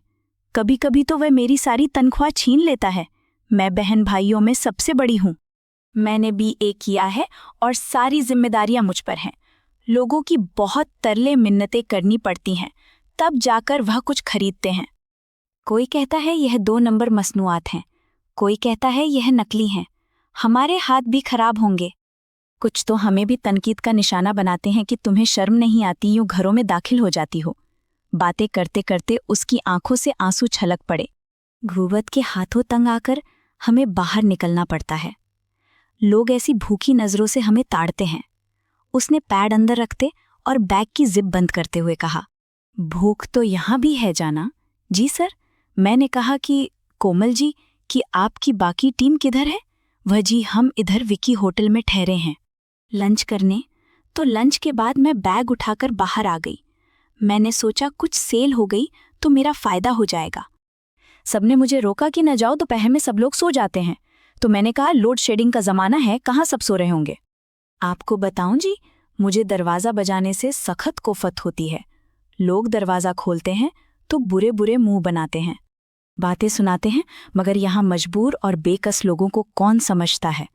S1: कभी कभी तो वह मेरी सारी तनख्वाह छीन लेता है। मैं बहन भाइयों में सबसे बड़ी हूँ। मैंने BA किया है और सारी जिम्मेदारियां मुझ पर हैं। लोगों की बहुत तरले मिन्नतें करनी पड़ती हैं, तब जाकर वह कुछ खरीदते हैं। कोई कहता है यह 2 नंबर मसनूआत हैं, कोई कहता है यह नकली हैं। हमारे हाथ भी खराब होंगे। कुछ तो हमें भी तनकीद का निशाना बनाते हैं कि तुम्हें शर्म नहीं आती, यूं घरों में दाखिल हो जाती हो। बातें करते करते उसकी आंखों से आंसू छलक पड़े। घूवत के हाथों तंग आकर हमें बाहर निकलना पड़ता है। लोग ऐसी भूखी नज़रों से हमें ताड़ते हैं। उसने पैड अंदर रखते और बैग की जिप बंद करते हुए कहा, भूख तो यहाँ भी है जाना। जी सर। मैंने कहा कि कोमल जी, कि आपकी बाकी टीम किधर है? वह जी, हम इधर विकी होटल में ठहरे हैं लंच करने। तो लंच के बाद मैं बैग उठाकर बाहर आ गई। मैंने सोचा कुछ सेल हो गई तो मेरा फ़ायदा हो जाएगा। सबने मुझे रोका कि न जाओ, दोपहर में सब लोग सो जाते हैं। तो मैंने कहा लोड शेडिंग का ज़माना है, कहाँ सब सो रहे होंगे। आपको बताऊं जी, मुझे दरवाज़ा बजाने से सख्त कोफत होती है। लोग दरवाज़ा खोलते हैं तो बुरे बुरे मुंह बनाते हैं, बातें सुनाते हैं, मगर यहाँ मजबूर और बेकस लोगों को कौन समझता है।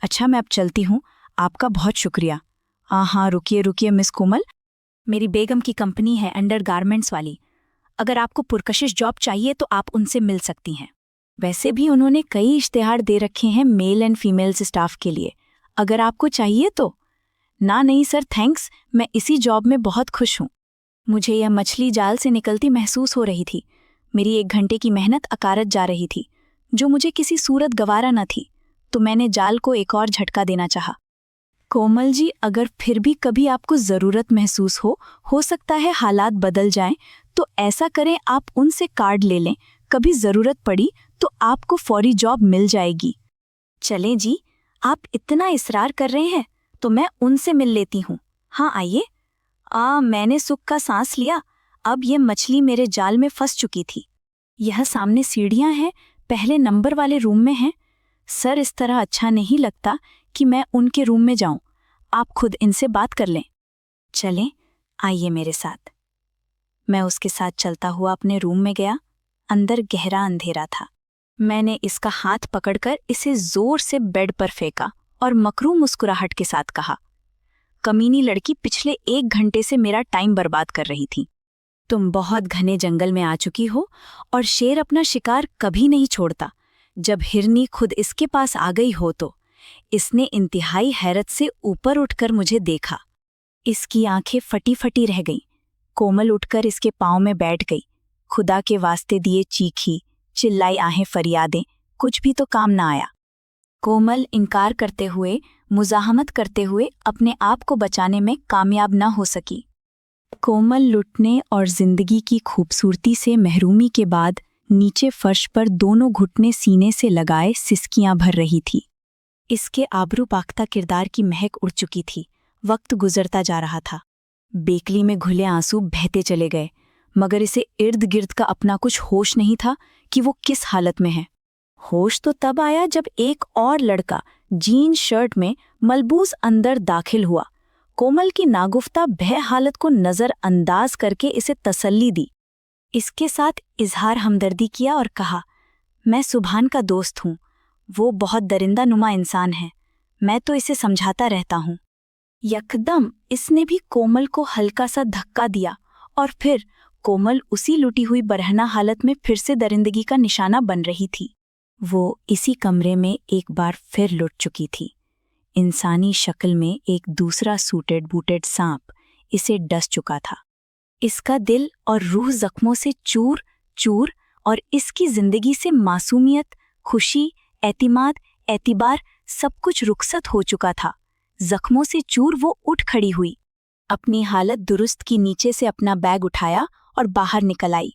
S1: अच्छा, मैं अब चलती हूँ, आपका बहुत शुक्रिया। हाँ, रुकिए रुकिए मिस कोमल, मेरी बेगम की कंपनी है अंडर गारमेंट्स वाली। अगर आपको पुरकशिश जॉब चाहिए तो आप उनसे मिल सकती हैं। वैसे भी उन्होंने कई इश्तिहार दे रखे हैं मेल एंड फीमेल्स स्टाफ के लिए, अगर आपको चाहिए तो। ना नहीं सर थैंक्स, मैं इसी जॉब में बहुत खुश हूँ। मुझे यह मछली जाल से निकलती महसूस हो रही थी। मेरी 1 घंटे की मेहनत अकारत जा रही थी, जो मुझे किसी सूरत गवारा न थी। तो मैंने जाल को एक और झटका देना चाहा। कोमल जी, अगर फिर भी कभी आपको ज़रूरत महसूस हो सकता है हालात बदल जाएं, तो ऐसा करें आप उनसे कार्ड ले लें, कभी ज़रूरत पड़ी तो आपको फौरी जॉब मिल जाएगी। चलें जी, आप इतना इसरार कर रहे हैं तो मैं उनसे मिल लेती हूँ। हाँ आइए। मैंने सुख का सांस लिया। अब ये मछली मेरे जाल में फंस चुकी थी। यह सामने सीढ़ियां हैं, पहले नंबर वाले रूम में हैं। सर, इस तरह अच्छा नहीं लगता कि मैं उनके रूम में जाऊं। आप खुद इनसे बात कर लें। चलें, आइए मेरे साथ। मैं उसके साथ चलता हुआ अपने रूम में गया। अंदर गहरा अंधेरा था। मैंने इसका हाथ पकड़कर इसे जोर से बेड पर फेंका और मकरू मुस्कुराहट के साथ कहा, कमीनी लड़की पिछले 1 घंटे से मेरा टाइम बर्बाद कर रही थी। तुम बहुत घने जंगल में आ चुकी हो और शेर अपना शिकार कभी नहीं छोड़ता। जब हिरनी खुद इसके पास आ गई हो तो इसने इंतहाई हैरत से ऊपर उठकर मुझे देखा। इसकी आंखें फटी फटी रह गईं। कोमल उठकर इसके पांव में बैठ गई। खुदा के वास्ते दिए चीखी, चिल्लाई आहें फरियादें, कुछ भी तो काम ना आया। कोमल इनकार करते हुए, मुजाहमत करते हुए अपने आप को बचाने में कामयाब न हो सकी। कोमल लुटने और जिंदगी की खूबसूरती से महरूमी के बाद नीचे फर्श पर दोनों घुटने सीने से लगाए सिसकियां भर रही थी। इसके आबरू पाख्ता किरदार की महक उड़ चुकी थी। वक्त गुजरता जा रहा था। बेकली में घुले आंसू बहते चले गए, मगर इसे इर्द गिर्द का अपना कुछ होश नहीं था कि वो किस हालत में है। होश तो तब आया जब एक और लड़का जीन शर्ट में मलबूस अंदर दाखिल हुआ। कोमल की नागुफ्ता भय हालत को नजरअंदाज करके इसे तसल्ली दी। इसके साथ इजहार हमदर्दी किया और कहा, मैं सुभान का दोस्त हूँ। वो बहुत दरिंदा नुमा इंसान है। मैं तो इसे समझाता रहता हूँ। यकदम इसने भी कोमल को हल्का सा धक्का दिया और फिर कोमल उसी लुटी हुई बरहना हालत में फिर से दरिंदगी का निशाना बन रही थी। वो इसी कमरे में एक बार फिर लुट चुकी थी। इंसानी शक्ल में एक दूसरा सूटेड बूटेड सांप इसे डस चुका था। इसका दिल और रूह जख्मों से चूर चूर और इसकी जिंदगी से मासूमियत, खुशी, एतिमाद, एतिबार सब कुछ रुखसत हो चुका था। जख्मों से चूर वो उठ खड़ी हुई। अपनी हालत दुरुस्त की नीचे से अपना बैग उठाया और बाहर निकल आई।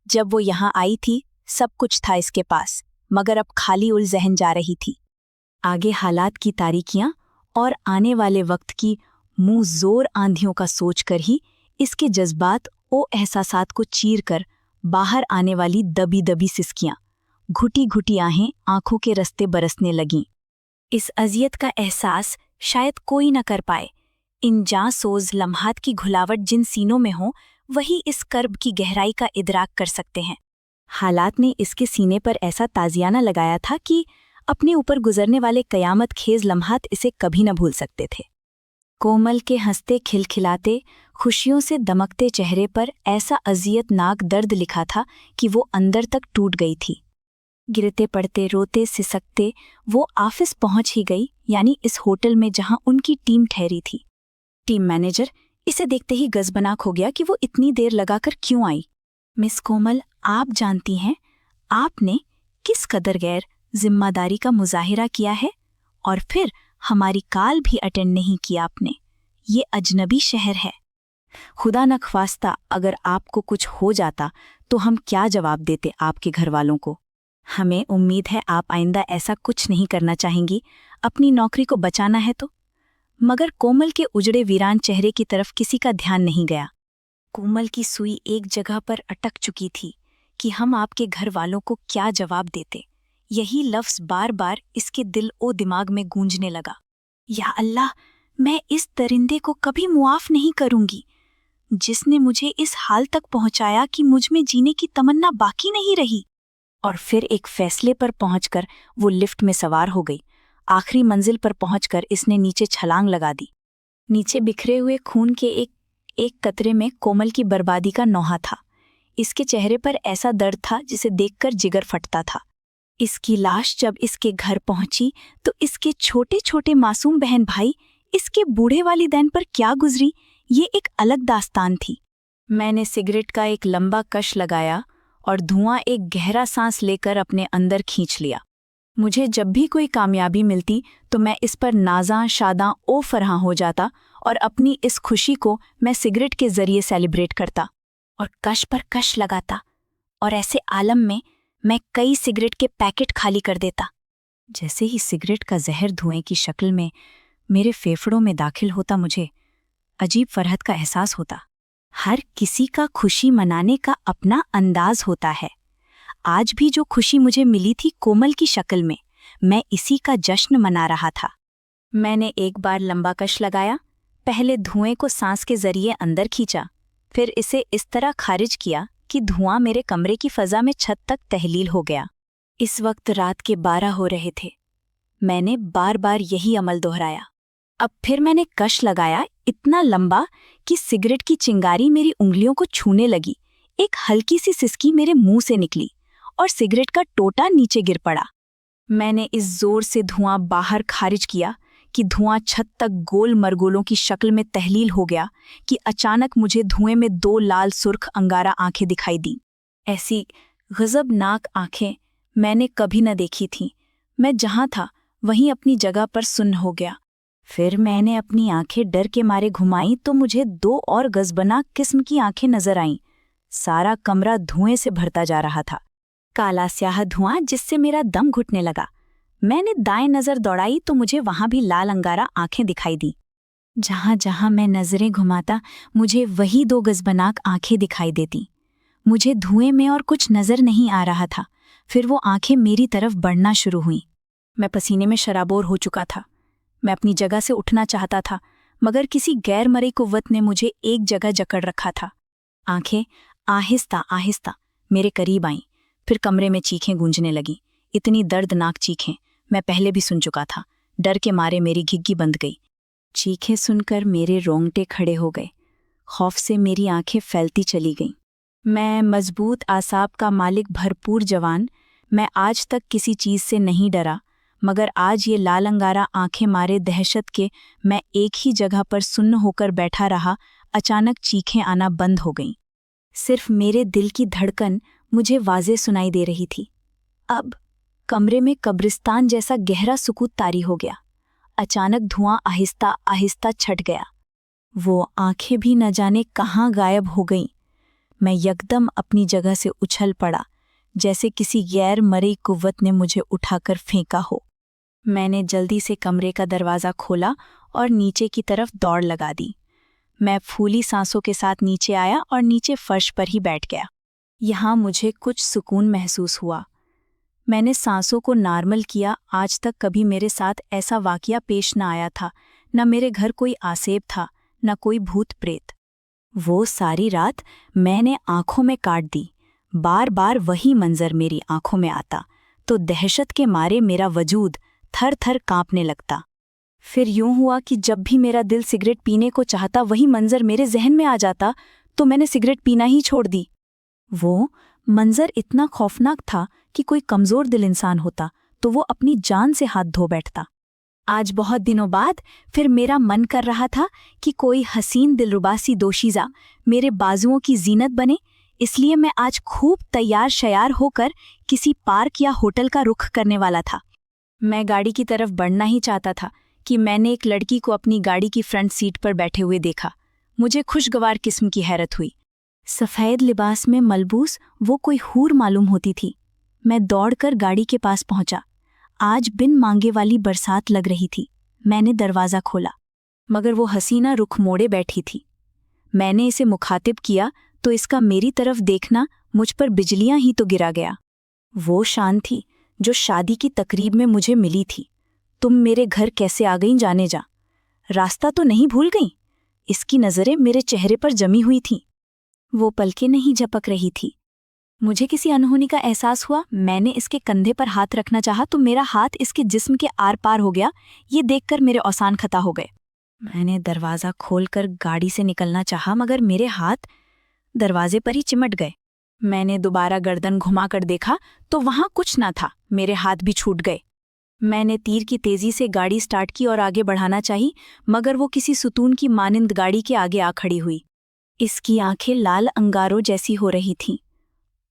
S1: जब वो यहाँ आई थी सब कुछ था इसके पास, मगर अब खाली उल जहन जा रही थी। आगे हालात की तारीकियां और आने वाले वक्त की मुंह जोर आंधियों का सोचकर ही इसके जज्बात ओ एहसासात को चीर कर बाहर आने वाली दबी दबी सिसकियां, घुटी घुटी आहें आंखों के रस्ते बरसने लगीं। इस अजियत का एहसास शायद कोई न कर पाए। इन जांसोज लम्हात की घुलावट जिन सीनों में हो, वही इस कर्ब की गहराई का इदराक कर सकते हैं। हालात ने इसके सीने पर ऐसा ताजियाना लगाया था कि अपने ऊपर गुजरने वाले कयामत खेज लम्हात इसे कभी न भूल सकते थे। कोमल के हंसते खिलखिलाते, खुशियों से दमकते चेहरे पर ऐसा अजियतनाक दर्द लिखा था कि वो अंदर तक टूट गई थी। गिरते पड़ते, रोते सिसकते वो ऑफिस पहुंच ही गई, यानी इस होटल में जहां उनकी टीम ठहरी थी। टीम मैनेजर इसे देखते ही गजबनाक हो गया कि वो इतनी देर लगाकर क्यों आई। मिस कोमल, आप जानती हैं आपने किस कदर गैर जिम्मेदारी का मुजाहिरा किया है, और फिर हमारी कॉल भी अटेंड नहीं किया आपने। ये अजनबी शहर है। खुदा न ख्वास्ता अगर आपको कुछ हो जाता तो हम क्या जवाब देते आपके घर वालों को। हमें उम्मीद है आप आइंदा ऐसा कुछ नहीं करना चाहेंगी। अपनी नौकरी को बचाना है तो। मगर कोमल के उजड़े वीरान चेहरे की तरफ किसी का ध्यान नहीं गया। कोमल की सुई एक जगह पर अटक चुकी थी कि हम आपके घर वालों को क्या जवाब देते। यही लफ्ज़ बार बार इसके दिल ओ दिमाग में गूंजने लगा। या अल्लाह, मैं इस दरिंदे को कभी मुआफ नहीं करूंगी जिसने मुझे इस हाल तक पहुंचाया कि मुझ में जीने की तमन्ना बाकी नहीं रही। और फिर एक फैसले पर पहुंचकर वो लिफ्ट में सवार हो गई। आखिरी मंजिल पर पहुंचकर इसने नीचे छलांग लगा दी। नीचे बिखरे हुए खून के एक कतरे में कोमल की बर्बादी का नौहा था। इसके चेहरे पर ऐसा दर्द था जिसे देखकर जिगर फटता था। इसकी लाश जब इसके घर पहुंची तो इसके छोटे छोटे मासूम बहन भाई इसके बूढ़े वालिदैन पर क्या गुजरी, ये एक अलग दास्तान थी। मैंने सिगरेट का एक लंबा कश लगाया और धुआं एक गहरा सांस लेकर अपने अंदर खींच लिया। मुझे जब भी कोई कामयाबी मिलती तो मैं इस पर नाज़ां शादां ओ फरहां हो जाता और अपनी इस खुशी को मैं सिगरेट के जरिए सेलिब्रेट करता और कश पर कश लगाता, और ऐसे आलम में मैं कई सिगरेट के पैकेट खाली कर देता। जैसे ही सिगरेट का जहर धुएं की शक्ल में मेरे फेफड़ों में दाखिल होता, मुझे अजीब फरहत का एहसास होता। हर किसी का खुशी मनाने का अपना अंदाज होता है। आज भी जो खुशी मुझे मिली थी कोमल की शक्ल में, मैं इसी का जश्न मना रहा था। मैंने एक बार लंबा कश लगाया, पहले धुएं को सांस के जरिए अंदर खींचा, फिर इसे इस तरह खारिज किया कि धुआं मेरे कमरे की फजा में छत तक तहलील हो गया। इस वक्त रात के 12 हो रहे थे। मैंने बार बार यही अमल दोहराया। अब फिर मैंने कश लगाया, इतना लंबा कि सिगरेट की चिंगारी मेरी उंगलियों को छूने लगी। एक हल्की सी सिसकी मेरे मुंह से निकली और सिगरेट का टोटा नीचे गिर पड़ा। मैंने इस जोर से धुआं बाहर खारिज किया कि धुआं छत तक गोल मरगोलों की शक्ल में तहलील हो गया कि अचानक मुझे धुएं में 2 लाल सुर्ख अंगारा आंखें दिखाई दी। ऐसी गजबनाक आंखें मैंने कभी न देखी थीं। मैं जहां था वहीं अपनी जगह पर सुन्न हो गया। फिर मैंने अपनी आंखें डर के मारे घुमाई तो मुझे 2 और गजबनाक किस्म की आंखें नजर आईं। सारा कमरा धुएं से भरता जा रहा था, काला स्याह धुआं जिससे मेरा दम घुटने लगा। मैंने दाएं नजर दौड़ाई तो मुझे वहां भी लाल अंगारा आंखें दिखाई दी। जहां जहां मैं नजरें घुमाता मुझे वही 2 गजबनाक आंखें दिखाई देती। मुझे धुएं में और कुछ नजर नहीं आ रहा था। फिर वो आंखें मेरी तरफ बढ़ना शुरू हुईं। मैं पसीने में शराबोर हो चुका था। मैं अपनी जगह से उठना चाहता था, मगर किसी गैर मरी कुव्वत ने मुझे एक जगह जकड़ रखा था। आंखें आहिस्ता आहिस्ता मेरे करीब आईं। फिर कमरे में चीखें गूंजने लगीं। इतनी दर्दनाक चीखें मैं पहले भी सुन चुका था। डर के मारे मेरी घिग्गी बंद गई। चीखें सुनकर मेरे रोंगटे खड़े हो गए। खौफ से मेरी आंखें फैलती चली गईं। मैं मजबूत आसाब का मालिक, भरपूर जवान, मैं आज तक किसी चीज से नहीं डरा, मगर आज ये लाल अंगारा आंखें मारे दहशत के मैं एक ही जगह पर सुन्न होकर बैठा रहा। अचानक चीखें आना बंद हो गईं। सिर्फ मेरे दिल की धड़कन मुझे वाज़े सुनाई दे रही थी। अब कमरे में कब्रिस्तान जैसा गहरा सुकूत तारी हो गया। अचानक धुआं आहिस्ता आहिस्ता छट गया। वो आंखें भी न जाने कहाँ गायब हो गईं। मैं यकदम अपनी जगह से उछल पड़ा, जैसे किसी गैर मरी कुव्वत ने मुझे उठाकर फेंका हो। मैंने जल्दी से कमरे का दरवाज़ा खोला और नीचे की तरफ दौड़ लगा दी। मैं फूली सांसों के साथ नीचे आया और नीचे फर्श पर ही बैठ गया। यहाँ मुझे कुछ सुकून महसूस हुआ। मैंने सांसों को नॉर्मल किया। आज तक कभी मेरे साथ ऐसा वाकया पेश न आया था। न मेरे घर कोई आसेब था, न कोई भूत प्रेत। वो सारी रात मैंने आंखों में काट दी। बार बार वही मंजर मेरी आंखों में आता तो दहशत के मारे मेरा वजूद थर थर कांपने लगता। फिर यूं हुआ कि जब भी मेरा दिल सिगरेट पीने को चाहता वही मंजर मेरे जहन में आ जाता तो मैंने सिगरेट पीना ही छोड़ दी। वो मंजर इतना खौफनाक था कि कोई कमज़ोर दिल इंसान होता तो वो अपनी जान से हाथ धो बैठता। आज बहुत दिनों बाद फिर मेरा मन कर रहा था कि कोई हसीन दिलरुबासी दोशीज़ा मेरे बाजुओं की जीनत बने। इसलिए मैं आज खूब तैयार शयार होकर किसी पार्क या होटल का रुख करने वाला था। मैं गाड़ी की तरफ बढ़ना ही चाहता था कि मैंने एक लड़की को अपनी गाड़ी की फ्रंट सीट पर बैठे हुए देखा। मुझे खुशगवार किस्म की हैरत हुई। सफ़ेद लिबास में मलबूस वो कोई हूर मालूम होती थी। मैं दौड़कर गाड़ी के पास पहुंचा। आज बिन मांगे वाली बरसात लग रही थी। मैंने दरवाज़ा खोला, मगर वो हसीना रुख मोड़े बैठी थी। मैंने इसे मुखातिब किया तो इसका मेरी तरफ देखना मुझ पर बिजलियां ही तो गिरा गया। वो शान थी जो शादी की तकरीब में मुझे मिली थी। तुम मेरे घर कैसे आ गईं जाने जा? रास्ता तो नहीं भूल गईं? इसकी नज़रें मेरे चेहरे पर जमी हुई थीं। वो पलकें नहीं झपक रही थी। मुझे किसी अनहोनी का एहसास हुआ। मैंने इसके कंधे पर हाथ रखना चाहा तो मेरा हाथ इसके जिस्म के आर पार हो गया। ये देखकर मेरे औसान खता हो गए। मैंने दरवाज़ा खोलकर गाड़ी से निकलना चाहा, मगर मेरे हाथ दरवाजे पर ही चिमट गए। मैंने दोबारा गर्दन घुमाकर देखा तो वहां कुछ न था। मेरे हाथ भी छूट गए। मैंने तीर की तेजी से गाड़ी स्टार्ट की और आगे बढ़ाना चाही, मगर वो किसी सुतून की मानिंद गाड़ी के आगे आ खड़ी हुई। इसकी आंखें लाल अंगारों जैसी हो रही थीं।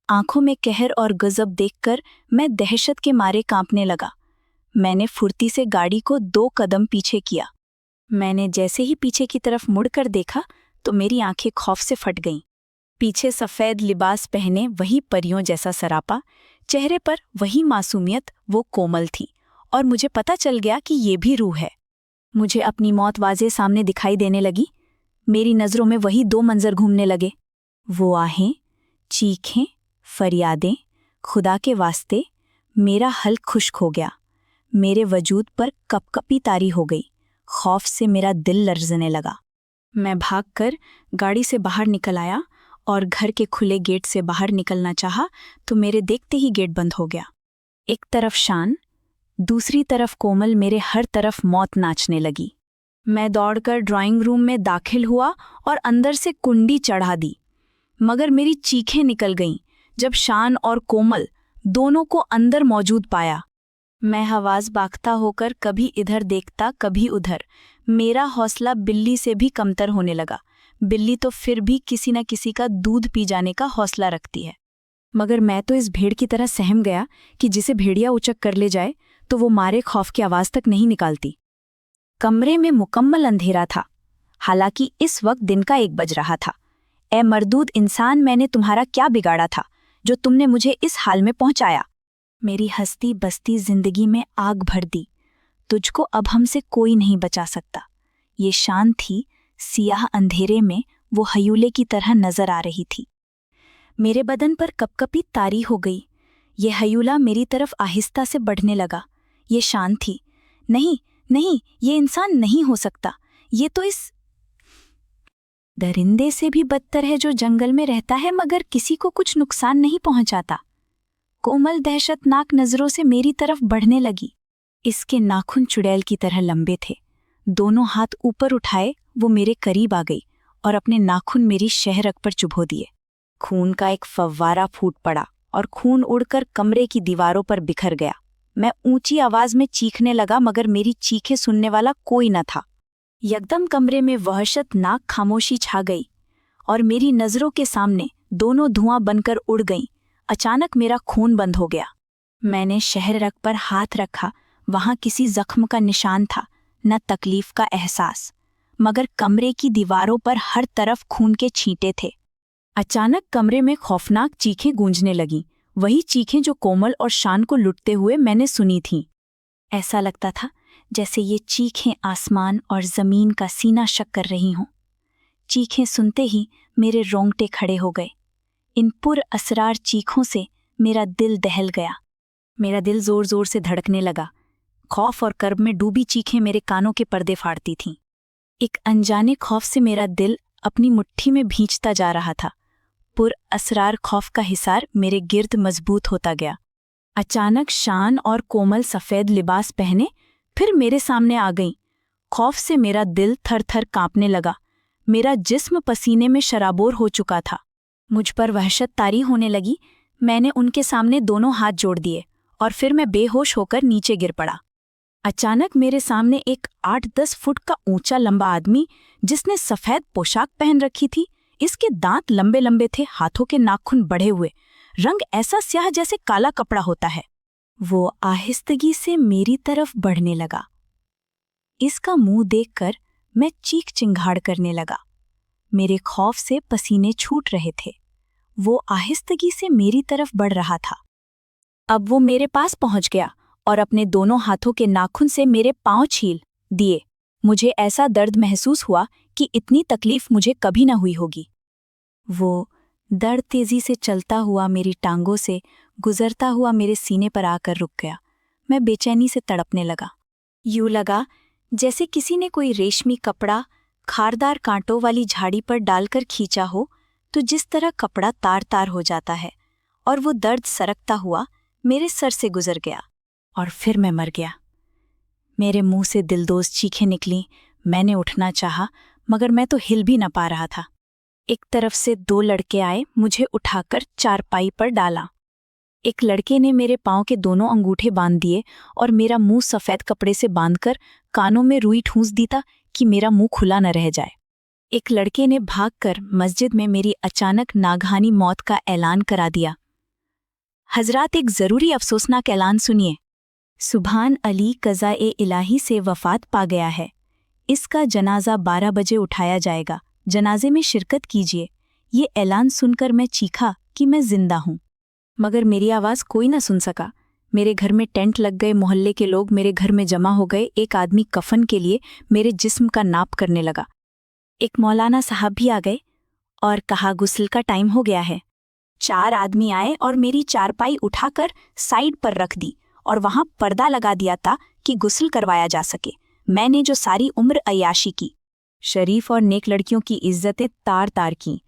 S1: आंखों में कहर और गजब देखकर मैं दहशत के मारे कांपने लगा। मैंने फुर्ती से गाड़ी को 2 कदम पीछे किया। मैंने जैसे ही पीछे की तरफ मुड़कर देखा तो मेरी आंखें खौफ से फट गईं। पीछे सफ़ेद लिबास पहने वही परियों जैसा सरापा, चेहरे पर वही मासूमियत, वो कोमल थी और मुझे पता चल गया कि ये भी रूह है। मुझे अपनी मौत वाज़े सामने दिखाई देने लगी। मेरी नज़रों में वही दो मंजर घूमने लगे। वो आहें, चीखें, फरियादें। खुदा के वास्ते, मेरा हल्क खुश्क हो गया। मेरे वजूद पर कपकपी तारी हो गई। खौफ से मेरा दिल लर्जने लगा। मैं भागकर गाड़ी से बाहर निकल आया और घर के खुले गेट से बाहर निकलना चाहा तो मेरे देखते ही गेट बंद हो गया। एक तरफ शान, दूसरी तरफ कोमल, मेरे हर तरफ मौत नाचने लगी। मैं दौड़कर ड्राइंग रूम में दाखिल हुआ और अंदर से कुंडी चढ़ा दी, मगर मेरी चीखें निकल गईं जब शान और कोमल दोनों को अंदर मौजूद पाया। मैं हवास बागता होकर कभी इधर देखता कभी उधर। मेरा हौसला बिल्ली से भी कमतर होने लगा। बिल्ली तो फिर भी किसी न किसी का दूध पी जाने का हौसला रखती है, मगर मैं तो इस भेड़ की तरह सहम गया कि जिसे भेड़िया उचक कर ले जाए तो वो मारे खौफ की आवाज तक नहीं निकालती। कमरे में मुकम्मल अंधेरा था, हालांकि इस वक्त दिन का 1 बज रहा था। ए मरदूद इंसान, मैंने तुम्हारा क्या बिगाड़ा था जो तुमने मुझे इस हाल में पहुंचाया? मेरी हंसती बसती जिंदगी में आग भर दी। तुझको अब हमसे कोई नहीं बचा सकता। ये शान थी, सियाह अंधेरे में वो हयूले की तरह नजर आ रही थी। मेरे बदन पर कपकपी तारी हो गई। ये हयूला मेरी तरफ आहिस्ता से बढ़ने लगा। ये शान थी। नहीं नहीं, ये इंसान नहीं हो सकता। ये तो इस दरिंदे से भी बदतर है जो जंगल में रहता है मगर किसी को कुछ नुकसान नहीं पहुंचाता। कोमल दहशतनाक नजरों से मेरी तरफ बढ़ने लगी। इसके नाखून चुड़ैल की तरह लंबे थे। दोनों हाथ ऊपर उठाए वो मेरे करीब आ गई और अपने नाखून मेरी शहरग पर चुभो दिए। खून का एक फव्वारा फूट पड़ा और खून उड़कर कमरे की दीवारों पर बिखर गया। मैं ऊंची आवाज में चीखने लगा मगर मेरी चीखें सुनने वाला कोई न था। यकदम कमरे में वहशतनाक खामोशी छा गई और मेरी नजरों के सामने दोनों धुआं बनकर उड़ गईं। अचानक मेरा खून बंद हो गया। मैंने शहरग पर हाथ रखा। वहां किसी जख्म का निशान था, न तकलीफ का एहसास, मगर कमरे की दीवारों पर हर तरफ खून के छींटे थे। अचानक कमरे में खौफनाक चीखें गूंजने लगीं, वही चीखें जो कोमल और शान को लुटते हुए मैंने सुनी थीं। ऐसा लगता था जैसे ये चीखें आसमान और जमीन का सीना शक कर रही हों। चीखें सुनते ही मेरे रोंगटे खड़े हो गए। इन पुर असरार चीखों से मेरा दिल दहल गया। मेरा दिल जोर जोर से धड़कने लगा। खौफ और कर्ब में डूबी चीखें मेरे कानों के पर्दे फाड़ती थीं। एक अनजाने खौफ से मेरा दिल अपनी मुट्ठी में भींचता जा रहा था। पुर असरार खौफ का हिसार मेरे गिर्द मजबूत होता गया। अचानक शान और कोमल सफ़ेद लिबास पहने फिर मेरे सामने आ गईं। खौफ से मेरा दिल थर थर कांपने लगा। मेरा जिस्म पसीने में शराबोर हो चुका था। मुझ पर वहशत तारी होने लगी। मैंने उनके सामने दोनों हाथ जोड़ दिए और फिर मैं बेहोश होकर नीचे गिर पड़ा। अचानक मेरे सामने एक 8-10 फुट का ऊंचा लंबा आदमी, जिसने सफ़ेद पोशाक पहन रखी थी, इसके दांत लंबे लंबे थे, हाथों के नाखून बढ़े हुए, रंग ऐसा स्याह जैसे काला कपड़ा होता है। वो आहिस्तगी से मेरी तरफ बढ़ने लगा। इसका मुंह देखकर मैं चीख चिंगाड़ करने लगा। मेरे खौफ से पसीने छूट रहे थे। वो आहिस्तगी से मेरी तरफ बढ़ रहा था। अब वो मेरे पास पहुंच गया और अपने दोनों हाथों के नाखून से मेरे पांव छील दिए। मुझे ऐसा दर्द महसूस हुआ कि इतनी तकलीफ मुझे कभी न हुई होगी। वो दर्द तेजी से चलता हुआ मेरी टांगों से गुजरता हुआ मेरे सीने पर आकर रुक गया। मैं बेचैनी से तड़पने लगा। यूं लगा जैसे किसी ने कोई रेशमी कपड़ा खारदार कांटों वाली झाड़ी पर डालकर खींचा हो तो जिस तरह कपड़ा तार तार हो जाता है, और वो दर्द सरकता हुआ मेरे सर से गुजर गया और फिर मैं मर गया। मेरे मुंह से दिलदोज चीखें निकलीं। मैंने उठना चाहा मगर मैं तो हिल भी न पा रहा था। एक तरफ से 2 लड़के आए, मुझे उठाकर चारपाई पर डाला। एक लड़के ने मेरे पांव के दोनों अंगूठे बांध दिए और मेरा मुंह सफ़ेद कपड़े से बांधकर कानों में रुई ठूंस दी था कि मेरा मुंह खुला न रह जाए। एक लड़के ने भागकर मस्जिद में मेरी अचानक नागहानी मौत का ऐलान करा दिया। हजरात, एक ज़रूरी अफसोसनाक ऐलान सुनिए। सुभान अली कज़ा-ए-इलाही से वफ़ात पा गया है। इसका जनाजा 12 बजे उठाया जाएगा। जनाजे में शिरकत कीजिए। ये ऐलान सुनकर मैं चीखा कि मैं जिंदा हूँ, मगर मेरी आवाज़ कोई न सुन सका। मेरे घर में टेंट लग गए। मोहल्ले के लोग मेरे घर में जमा हो गए। एक आदमी कफन के लिए मेरे जिस्म का नाप करने लगा। एक मौलाना साहब भी आ गए और कहा गुस्ल का टाइम हो गया है। 4 आदमी आए और मेरी चारपाई उठाकर साइड पर रख दी और वहां पर्दा लगा दिया था कि गुस्ल करवाया जा सके। मैंने जो सारी उम्र अय्याशी की, शरीफ और नेक लड़कियों की इज्जतें तार तार की,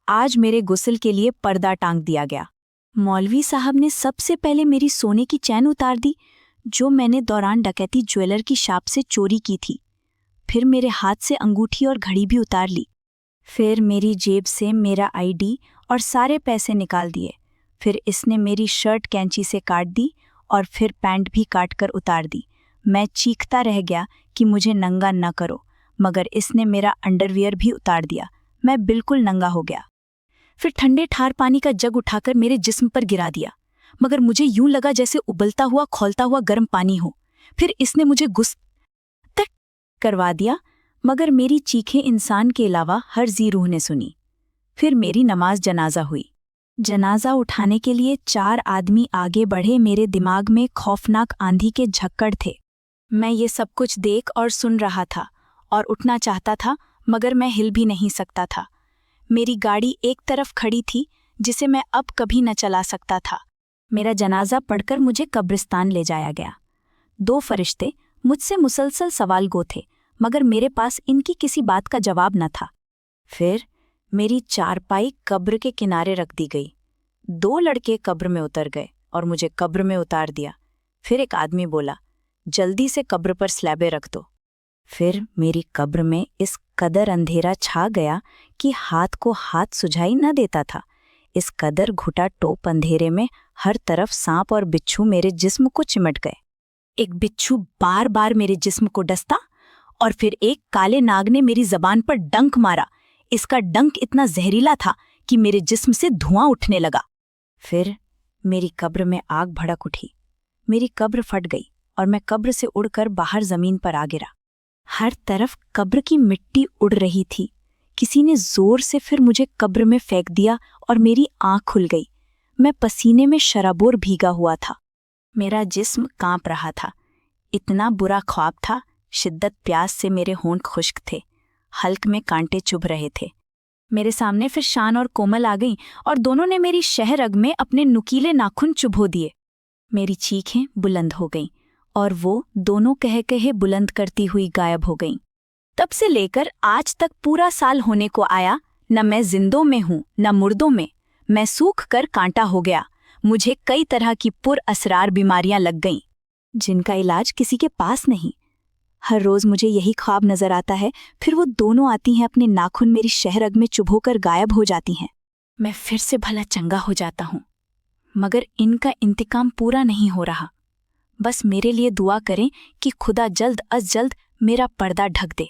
S1: आज मेरे गुस्ल के लिए पर्दा टांग दिया गया। मौलवी साहब ने सबसे पहले मेरी सोने की चैन उतार दी जो मैंने दौरान डकैती ज्वेलर की शॉप से चोरी की थी। फिर मेरे हाथ से अंगूठी और घड़ी भी उतार ली। फिर मेरी जेब से मेरा आईडी और सारे पैसे निकाल दिए। फिर इसने मेरी शर्ट कैंची से काट दी और फिर पैंट भी काटकर उतार दी। मैं चीखता रह गया कि मुझे नंगा न करो, मगर इसने मेरा अंडरवियर भी उतार दिया। मैं बिल्कुल नंगा हो गया। फिर ठंडे ठार पानी का जग उठाकर मेरे जिस्म पर गिरा दिया, मगर मुझे यूं लगा जैसे उबलता हुआ खौलता हुआ गर्म पानी हो। फिर इसने मुझे गुस्ल करवा दिया, मगर मेरी चीखें इंसान के अलावा हर जी रूह ने सुनी। फिर मेरी नमाज जनाजा हुई। जनाजा उठाने के लिए 4 आदमी आगे बढ़े। मेरे दिमाग में खौफनाक आंधी के झक्कड़ थे। मैं ये सब कुछ देख और सुन रहा था और उठना चाहता था, मगर मैं हिल भी नहीं सकता था। मेरी गाड़ी एक तरफ खड़ी थी जिसे मैं अब कभी न चला सकता था। मेरा जनाजा पढ़कर मुझे कब्रिस्तान ले जाया गया। 2 फरिश्ते मुझसे मुसलसल सवाल गो थे, मगर मेरे पास इनकी किसी बात का जवाब न था। फिर मेरी चारपाई कब्र के किनारे रख दी गई। 2 लड़के कब्र में उतर गए और मुझे कब्र में उतार दिया। फिर एक आदमी बोला, जल्दी से कब्र पर स्लैबे रख दो। फिर मेरी कब्र में इस कदर अंधेरा छा गया कि हाथ को हाथ सुझाई न देता था। इस कदर घुटा टोप अंधेरे में हर तरफ सांप और बिच्छू मेरे जिस्म को चिमट गए। एक बिच्छू बार बार मेरे जिस्म को डसता और फिर एक काले नाग ने मेरी जबान पर डंक मारा। इसका डंक इतना जहरीला था कि मेरे जिस्म से धुआं उठने लगा। फिर मेरी कब्र में आग भड़क उठी। मेरी कब्र फट गई और मैं कब्र से उड़कर बाहर जमीन पर आ गिरा। हर तरफ कब्र की मिट्टी उड़ रही थी। किसी ने जोर से फिर मुझे कब्र में फेंक दिया और मेरी आंख खुल गई। मैं पसीने में शराबोर भीगा हुआ था। मेरा जिस्म कांप रहा था। इतना बुरा ख्वाब था। शिद्दत प्यास से मेरे होंठ खुश्क थे। हल्क में कांटे चुभ रहे थे। मेरे सामने फिर शान और कोमल आ गईं और दोनों ने मेरी शहरग में अपने नुकीले नाखून चुभो दिए। मेरी चीखें बुलंद हो गईं और वो दोनों कह कहे बुलंद करती हुई गायब हो गईं। तब से लेकर आज तक पूरा साल होने को आया, न मैं जिंदों में हूं न मुर्दों में। मैं सूख कर कांटा हो गया। मुझे कई तरह की पुर असरार बीमारियां लग गईं, जिनका इलाज किसी के पास नहीं। हर रोज मुझे यही ख्वाब नजर आता है। फिर वो दोनों आती हैं, अपने नाखून मेरी शहरग में चुभोकर गायब हो जाती हैं। मैं फिर से भला चंगा हो जाता हूं, मगर इनका इंतकाम पूरा नहीं हो रहा। बस मेरे लिए दुआ करें कि खुदा जल्द अज जल्द मेरा पर्दा ढक दे।